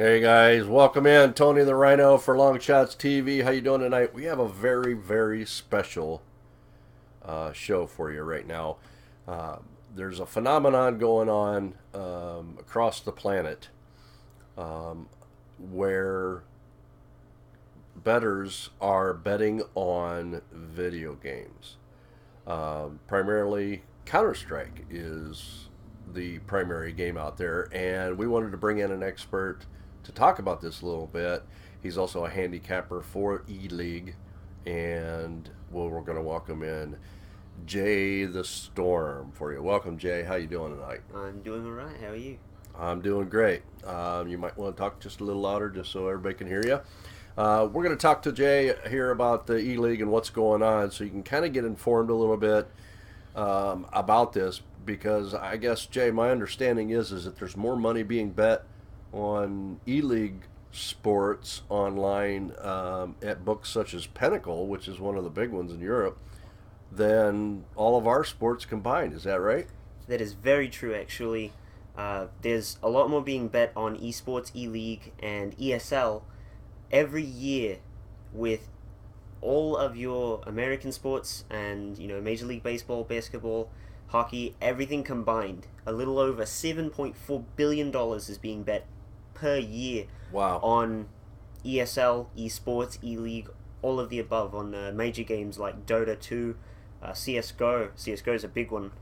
Hey guys, welcome in. Tony the Rhino for LongShotsTV. How you doing tonight? We have a very, very special show for you right now. Uh, there's a phenomenon going on across the planet um, where bettors are betting on video games. Primarily, Counter Strike is the primary game out there, and we wanted to bring in an expert to talk about this a little bit. He's also a handicapper for E League, and we're going to welcome in Jay the Storm for you. Welcome, Jay. How you doing tonight? I'm doing alright, how are you? I'm doing great. You might want to talk just a little louder, just so everybody can hear you. We're going to talk to Jay here about the E League and what's going on, so you can kind of get informed a little bit about this. Because I guess, Jay, my understanding is that there's more money being bet on E League sports online at books such as Pinnacle, which is one of the big ones in Europe, than all of our sports combined. Is that right? That is very true, actually. There's a lot more being bet on esports, E League, and ESL every year with all of your American sports and, Major League Baseball, basketball, hockey, everything combined. A little over $7.4 billion is being bet per year Wow. on ESL, esports, E League, all of the above on major games like Dota 2, CSGO. CSGO is a big one,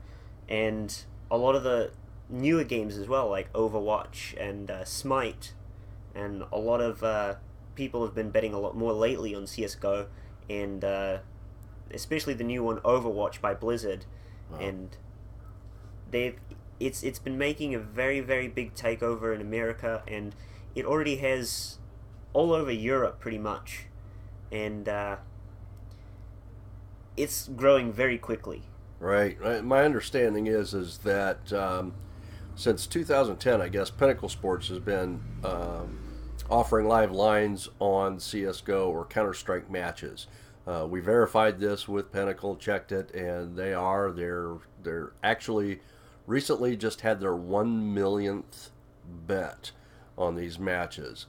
and a lot of the newer games as well, like Overwatch and Smite, and a lot of people have been betting a lot more lately on CSGO, and especially the new one Overwatch by Blizzard, Wow. and they've it's been making a very very big takeover in America, and it already has all over Europe pretty much, and it's growing very quickly. Right. My understanding is that since 2010, I guess Pinnacle Sports has been offering live lines on CS:GO or Counter Strike matches. We verified this with Pinnacle, checked it, and they're actually recently just had their 1 millionth bet on these matches.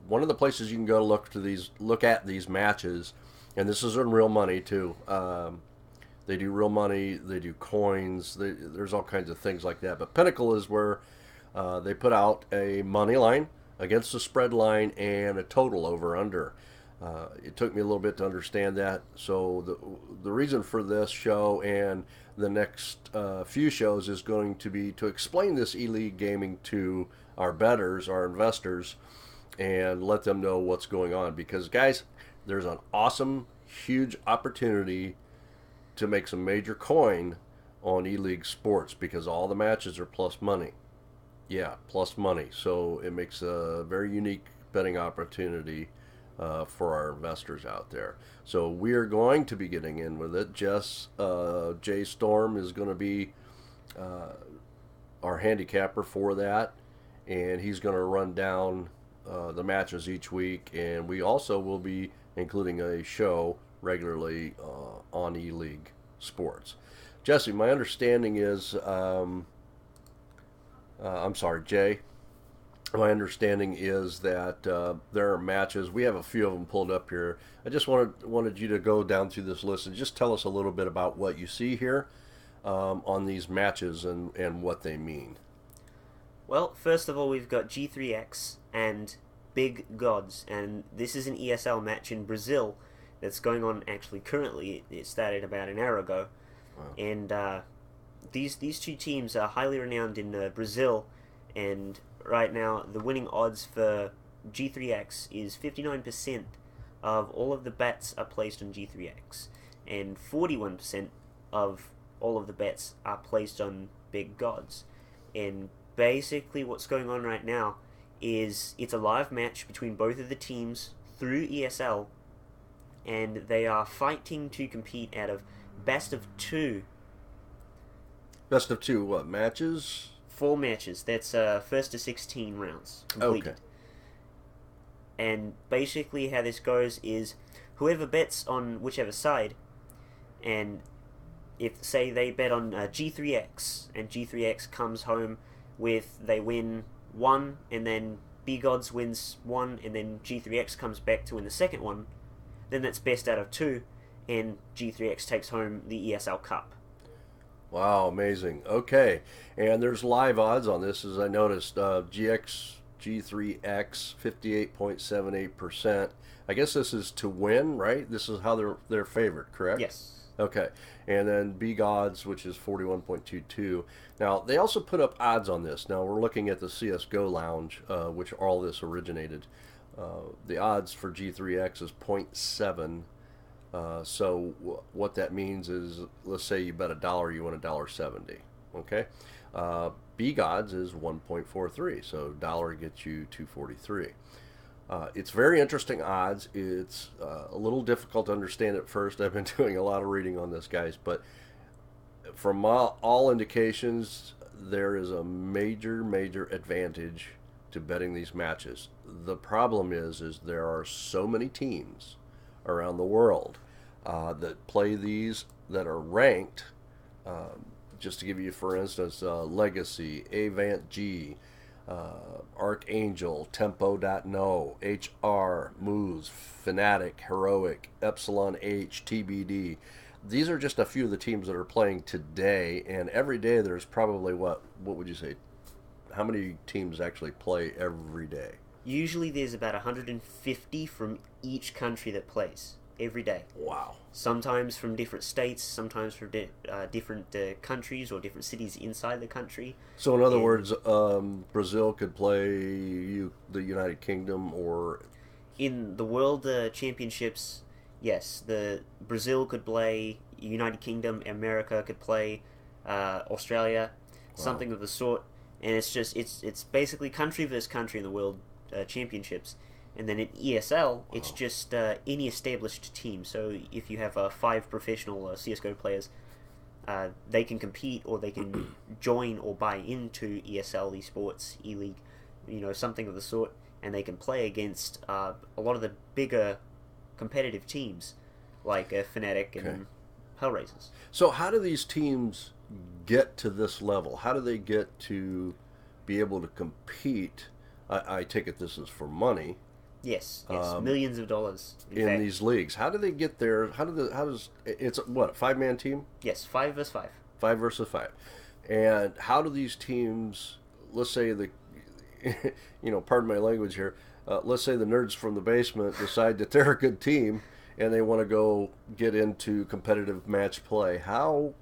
One of the places you can go look at these matches, and this is in real money too. They do real money. They do coins. There's all kinds of things like that. But Pinnacle is where they put out a money line against the spread line and a total over under. It took me a little bit to understand that. So the reason for this show and the next few shows is going to be to explain this e-league gaming to our bettors, our investors, and let them know what's going on. Because guys, there's an awesome, huge opportunity to make some major coin on e-league sports because all the matches are plus money. Yeah, plus money. So it makes a very unique betting opportunity for our investors out there. So we are going to be getting in with it. Jay Storm is going to be our handicapper for that, and he's going to run down the matches each week. And we also will be including a show regularly on E-League Sports. Jesse, my understanding is, I'm sorry, Jay. My understanding is that there are matches. We have a few of them pulled up here. I just wanted you to go down through this list and just tell us a little bit about what you see here on these matches and what they mean. Well, first of all, we've got G3X and Big Gods, and this is an ESL match in Brazil that's going on actually currently. It started about an hour ago, Wow. and these two teams are highly renowned in Brazil, and right now the winning odds for G3X is 59% of all of the bets are placed on G3X, and 41% of all of the bets are placed on Big Gods. And basically what's going on right now is it's a live match between both of the teams through ESL, and they are fighting to compete out of best of two. Best of two, what, matches? 4 matches. That's first to 16 rounds Okay. completed. And basically how this goes is whoever bets on whichever side, and if say they bet on G3X and G3X comes home with they win 1 and then B Gods wins one, and then G3X comes back to win the second one, then that's best out of two, and G3X takes home the ESL Cup. Wow, amazing. Okay, and there's live odds on this, as I noticed. G3X 58.78%. I guess this is to win, right? This is how they're favored, correct? Yes. Okay, and then B Gods, which is 41.22. Now they also put up odds on this. Now we're looking at the CS:GO Lounge, which all this originated. The odds for G3X is .7. So what that means is, let's say you bet $1, you win $1.70. Okay, B Gods is 1.43, so dollar gets you 243. It's very interesting odds. It's a little difficult to understand at first. I've been doing a lot of reading on this, guys, but from all indications, there is a major advantage to betting these matches. The problem is there are so many teams around the world that play these that are ranked. Just to give you, for instance, Legacy, Avant G, Archangel, Tempo.no, HR, Moves, Fnatic, Heroic, Epsilon H, TBD. These are just a few of the teams that are playing today, and every day there's probably, what would you say, how many teams actually play every day? Usually there's about 150 from each country that plays every day. Wow. Sometimes from different states, sometimes from different countries or different cities inside the country. So in other words, Brazil could play the United Kingdom, or in the World Championships, yes, the Brazil could play United Kingdom, America could play Australia, something of the sort. And it's basically country versus country in the World Championships. And then in ESL, it's just any established team. So if you have 5 professional CSGO players, they can compete, or they can join or buy into ESL, esports, E-League, something of the sort, and they can play against a lot of the bigger competitive teams, like Fnatic and Hellraisers. So how do these teams get to this level? How do they get to be able to compete? I take it this is for money. Yes, millions of dollars in these leagues. How do they get there? How does it's what, a 5-man team? Yes, 5 versus 5. 5 versus 5. And how do these teams? Let's say pardon my language here. Let's say the nerds from the basement decide that they're a good team and they want to go get into competitive match play. How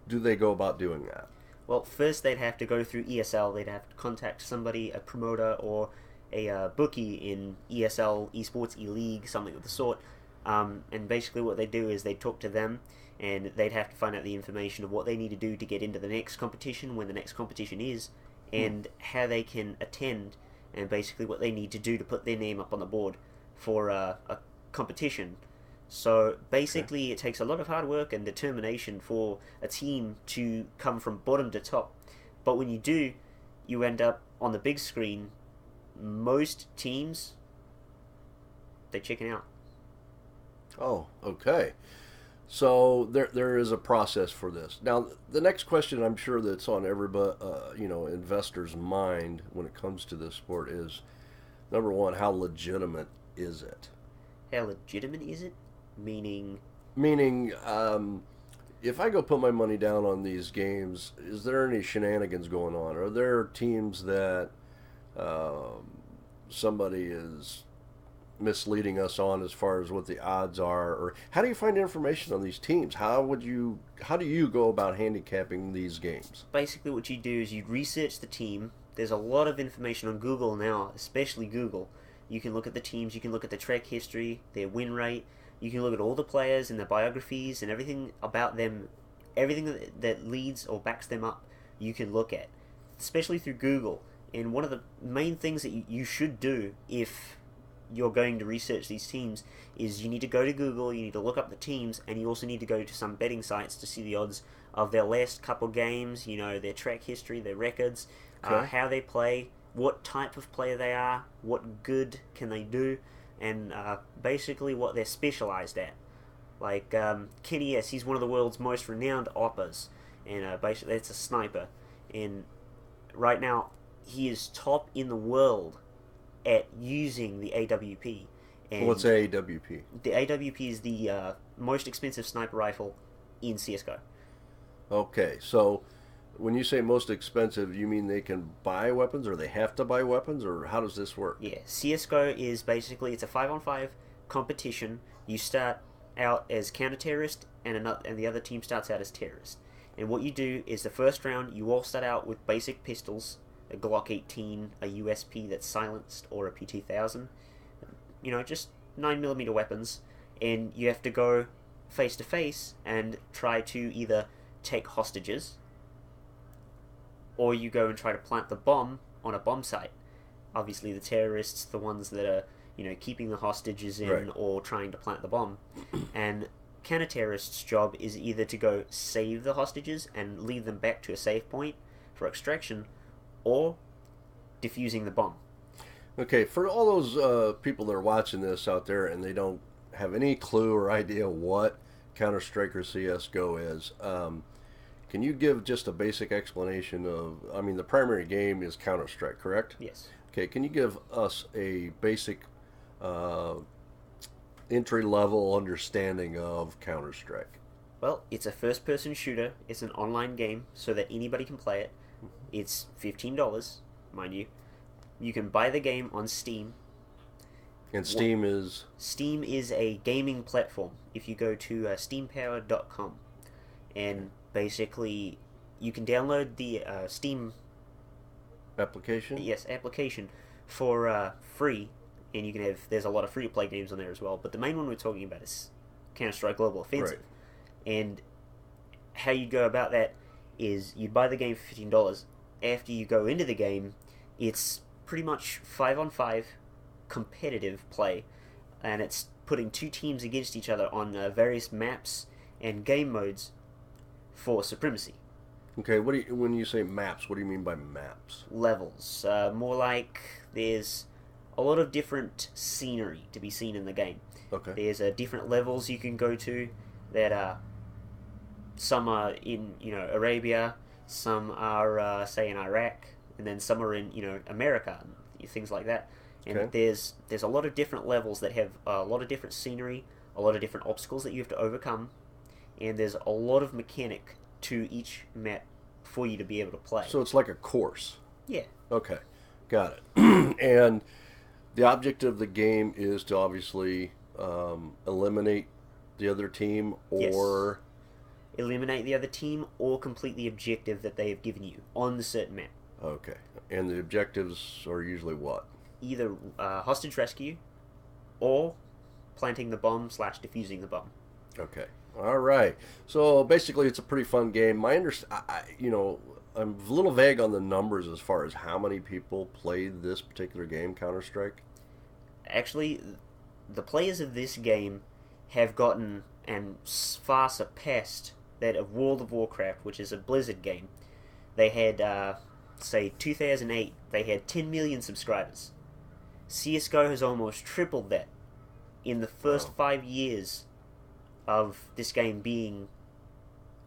do they go about doing that? Well, first they'd have to go through ESL. They'd have to contact somebody, a promoter or a bookie in ESL, esports, E-League, something of the sort. And basically what they do is they talk to them, and they'd have to find out the information of what they need to do to get into the next competition, when the next competition is, and how they can attend, and basically what they need to do to put their name up on the board for a competition. So basically it takes a lot of hard work and determination for a team to come from bottom to top. But when you do, you end up on the big screen. Most teams, they chicken out. Oh, okay. So there is a process for this. Now, the next question I'm sure that's on everybody, investors' mind when it comes to this sport is, number one, how legitimate is it? How legitimate is it? Meaning, if I go put my money down on these games, is there any shenanigans going on? Are there teams that somebody is misleading us on as far as what the odds are? Or how do you find information on these teams? How do you go about handicapping these games? Basically what you do is you research the team. There's a lot of information on Google now, especially Google. You can look at the teams, you can look at the track history, their win rate, you can look at all the players and their biographies and everything about them, everything that leads or backs them up, you can look at, especially through Google. And one of the main things that you should do if you're going to research these teams is you need to go to Google, you need to look up the teams, and you also need to go to some betting sites to see the odds of their last couple games, their track history, their records, how they play, what type of player they are, what good can they do, and basically what they're specialized at. Like Kenny S, he's one of the world's most renowned oppers, and basically that's a sniper. And right now, he is top in the world at using the AWP. And what's AWP? the AWP is the most expensive sniper rifle in CSGO. Okay, so when you say most expensive, you mean they can buy weapons, or they have to buy weapons, or how does this work? Yeah, CSGO is basically, it's a 5-on-5 competition. You start out as counter-terrorist, and the other team starts out as terrorist. And what you do is the first round, you all start out with basic pistols, a Glock 18, a USP that's silenced, or a P2000. Just 9mm weapons, and you have to go face to face and try to either take hostages, or you go and try to plant the bomb on a bomb site. Obviously, the terrorists, the ones that are, keeping the hostages in, Right. or trying to plant the bomb. And counter-terrorists' job is either to go save the hostages and lead them back to a safe point for extraction, or defusing the bomb. Okay, for all those people that are watching this out there and they don't have any clue or idea what Counter Strike or CS:GO is, can you give just a basic explanation of? I mean, the primary game is Counter Strike, correct? Yes. Okay, can you give us a basic entry level understanding of Counter Strike? Well, it's a first-person shooter. It's an online game so that anybody can play it. It's $15, mind you. You can buy the game on Steam. And Steam is Steam is a gaming platform. If you go to steampower.com, and basically you can download the Steam application. application for free, and you can have, there's a lot of free-to-play games on there as well. But the main one we're talking about is Counter-Strike Global Offensive. Right. And how you go about that is you buy the game for $15. After you go into the game, it's pretty much 5-on-5 competitive play, and it's putting two teams against each other on various maps and game modes for supremacy. Okay, when you say maps, what do you mean by maps? Levels, more like there's a lot of different scenery to be seen in the game. Okay. There's different levels you can go to that some are in Arabia, some are say in Iraq, and then some are in America and things like that. And Okay. there's a lot of different levels that have a lot of different scenery, a lot of different obstacles that you have to overcome, and there's a lot of mechanic to each map for you to be able to play. So it's like a course. Yeah. Okay, got it. And the object of the game is to obviously eliminate the other team, or Eliminate the other team or complete the objective that they have given you on the certain map. okay. And the objectives are usually what? Either hostage rescue or planting the bomb / defusing the bomb. Okay. All right. So basically, it's a pretty fun game. I'm a little vague on the numbers as far as how many people played this particular game, Counter Strike. Actually, the players of this game have gotten and far surpassed that of World of Warcraft, which is a Blizzard game. They had, say, 2008, they had 10 million subscribers. CSGO has almost tripled that in the first 5 years of this game being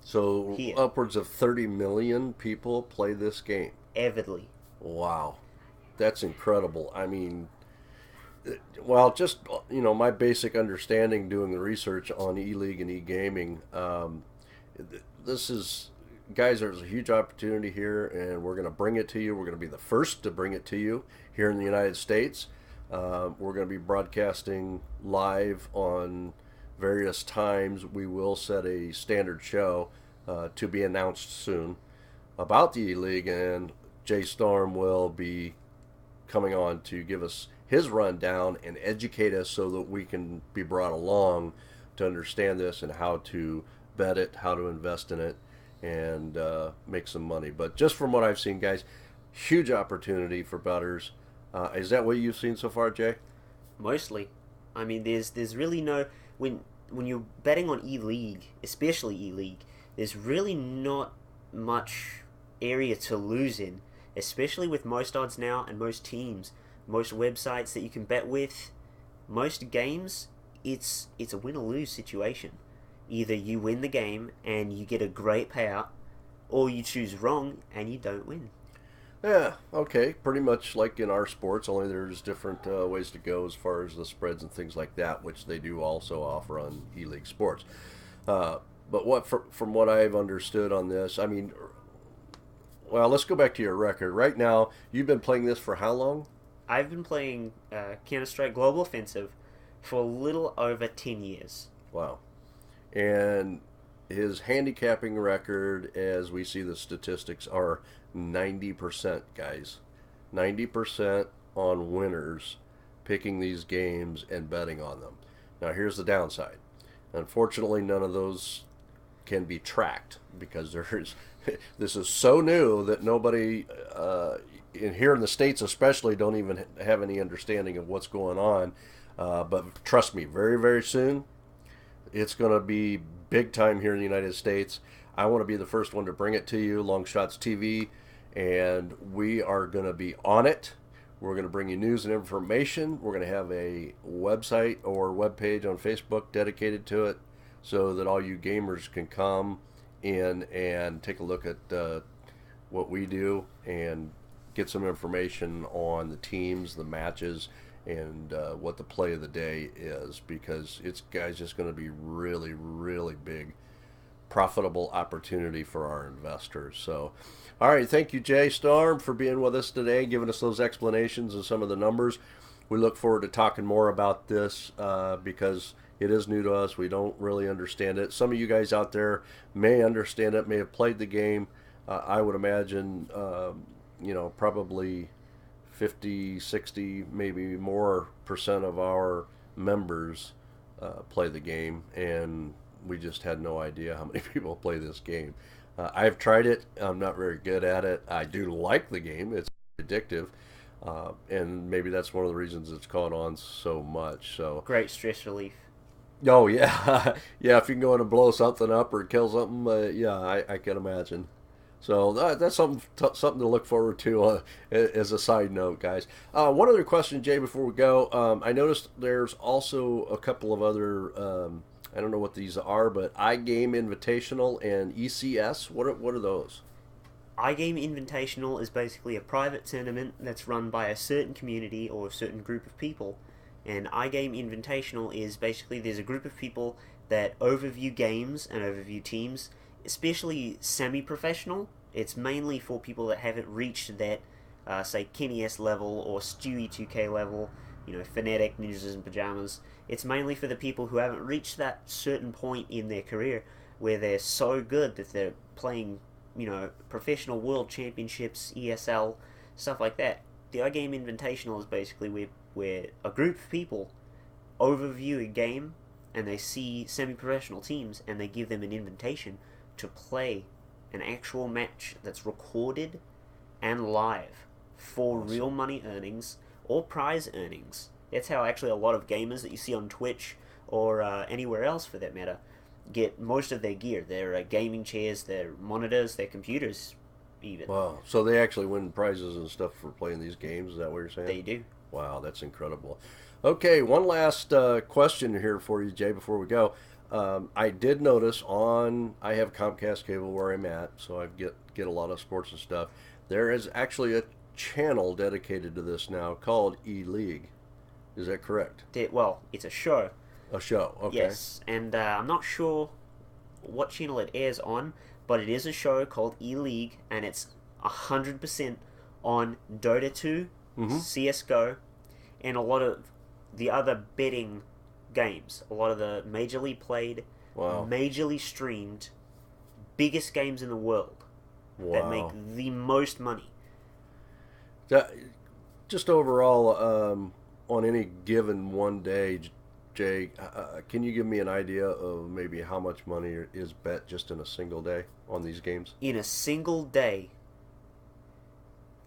So here. upwards of 30 million people play this game. Avidly. Wow. That's incredible. I mean, well, just, my basic understanding doing the research on E-League and e-gaming, this is, guys, there's a huge opportunity here, and we're going to bring it to you. We're going to be the first to bring it to you here in the United States. We're going to be broadcasting live on various times. We will set a standard show to be announced soon about the E-League, and Jay Storm will be coming on to give us his rundown and educate us so that we can be brought along to understand this and how to bet it, how to invest in it, and make some money. But just from what I've seen, guys, huge opportunity for bettors. Is that what you've seen so far, Jay? Mostly. I mean, there's really no... When you're betting on E-League, especially E-League, there's really not much area to lose in, especially with most odds now and most teams, most websites that you can bet with, most games, it's a win or lose situation. Either you win the game and you get a great payout, or you choose wrong and you don't win. Yeah, okay. Pretty much like in our sports, only there's different ways to go as far as the spreads and things like that, which they do also offer on E-League Sports. Uh, but from what I've understood on this, I mean, well, let's go back to your record. Right now, you've been playing this for how long? I've been playing Counter-Strike Global Offensive for a little over 10 years. Wow. And his handicapping record, as we see the statistics, are 90%, guys. 90% on winners picking these games and betting on them. Now, here's the downside. Unfortunately, none of those can be tracked because there's this is so new that nobody here in the states especially don't even have any understanding of what's going on. But trust me, very very soon it's going to be big time here in the United States. I want to be the first one to bring it to you, LongShotsTV, and we are going to be on it. We're going to bring you news and information. We're going to have a website or webpage on Facebook dedicated to it so that all you gamers can come in and take a look at what we do and get some information on the teams, the matches, and what the play of the day is, because it's guys just going to be really, really big, profitable opportunity for our investors. So, all right, thank you, Jay Storm, for being with us today, giving us those explanations and some of the numbers. We look forward to talking more about this because it is new to us. We don't really understand it. Some of you guys out there may understand it, may have played the game. I would imagine, probably 50, 60, maybe more percent of our members play the game, and we just had no idea how many people play this game. I've tried it. I'm not very good at it. I do like the game. It's addictive, and maybe that's one of the reasons it's caught on so much. So Great stress relief. oh yeah, yeah. If you can go in and blow something up or kill something, yeah, I can imagine. So that's something to look forward to as a side note, guys. One other question, Jay, before we go. I noticed there's also a couple of other. I don't know what these are, but iGame Invitational and ECS. What are those? iGame Invitational is basically a private tournament that's run by a certain community or a certain group of people. And iGame Invitational is basically there's a group of people that overview games and overview teams, especially semi-professional. It's mainly for people that haven't reached that, say, Kenny S level or Stewie 2K level, Fnatic, Ninjas in Pajamas. It's mainly for the people who haven't reached that certain point in their career where they're so good that they're playing, professional world championships, ESL, stuff like that. The iGame Invitational is basically where a group of people overview a game and they see semi-professional teams and they give them an invitation to play an actual match that's recorded and live for Awesome. real money earnings or prize earnings. That's how actually a lot of gamers that you see on Twitch or anywhere else for that matter get most of their gear. Their gaming chairs, their monitors, their computers even. Wow. So they actually win prizes and stuff for playing these games. Is that what you're saying? They do. Wow, that's incredible. Okay, one last question here for you, Jay, before we go. I did notice I have Comcast cable where I'm at, so I get a lot of sports and stuff. There is actually a channel dedicated to this now called E-League. Is that correct? Well, it's a show. A show, okay. Yes, and I'm not sure what channel it airs on, but it is a show called E-League, and it's 100% on Dota 2, CSGO, and a lot of the other betting games. A lot of the majorly played, Wow. majorly streamed, biggest games in the world that make the most money. That, just overall, on any given one day, Jay, can you give me an idea of maybe how much money is bet just in a single day on these games? In a single day,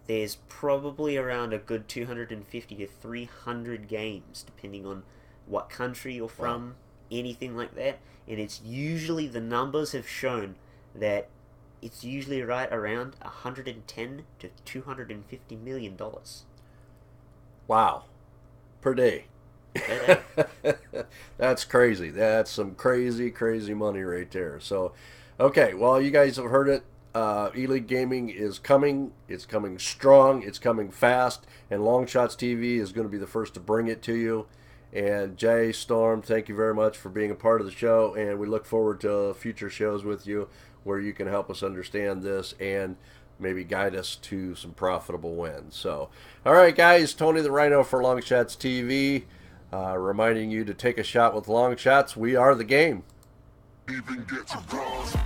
there's probably around a good 250 to 300 games, depending on what country you're from, anything like that. And it's usually, the numbers have shown that it's usually right around 110 to 250 million dollars. Wow. Per day. That's crazy. That's some crazy, crazy money right there. So, okay, well, you guys have heard it. E-League Gaming is coming. It's coming strong. It's coming fast. And Long Shots TV is going to be the first to bring it to you. And Jay, Storm, thank you very much for being a part of the show. And we look forward to future shows with you where you can help us understand this and maybe guide us to some profitable wins. So, all right, guys, Tony the Rhino for Long Shots TV, reminding you to take a shot with Long Shots. We are the game. Even get to bronze.